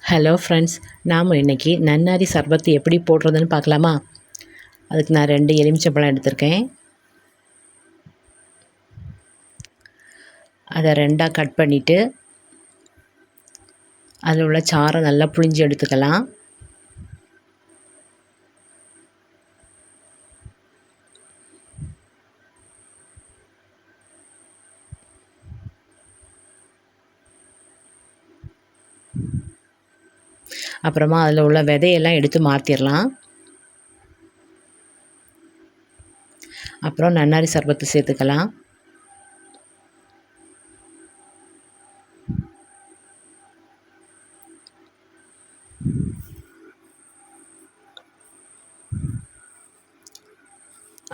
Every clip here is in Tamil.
ஹலோ ஃப்ரெண்ட்ஸ், நாம் இன்றைக்கி நன்னாரி சர்பத்து எப்படி போடுறதுன்னு பார்க்கலாமா? அதுக்கு நான் 2 எலுமிச்சம்பழம் எடுத்திருக்கேன். அதை 2ஆக கட் பண்ணிவிட்டு அதில் உள்ள சாறை நல்லா புழிஞ்சு எடுத்துக்கலாம். அப்புறமா அதில் உள்ள விதையெல்லாம் எடுத்து மாற்றிடலாம். அப்புறம் நன்னாரி சர்பத்து சேர்த்துக்கலாம்.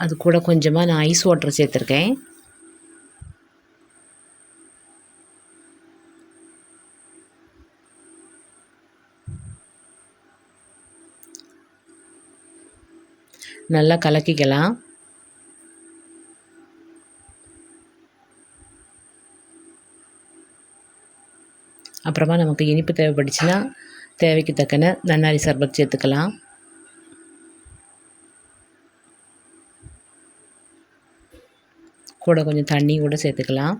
அது கூட கொஞ்சமாக நான் ஐஸ் வாட்டர் சேர்த்துருக்கேன். நல்லா கலக்கிக்கலாம். அப்புறமா நமக்கு இனிப்பு தேவைப்பட்டுச்சுன்னா தேவைக்கு தக்கன நன்னாரி சர்பத் சேர்த்துக்கலாம். கூட கொஞ்சம் தண்ணி கூட சேர்த்துக்கலாம்.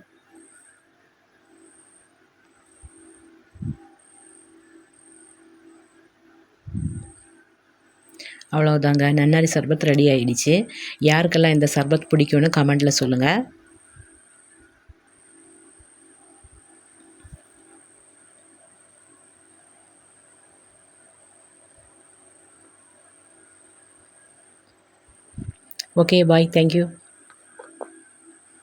அவ்வளோதாங்க, நன்னாரி சர்பத் ரெடி ஆகிடுச்சு. யாருக்கெல்லாம் இந்த சர்பத் பிடிக்கும்னு கமெண்டில் சொல்லுங்கள். ஓகே, பாய், தேங்க்யூ.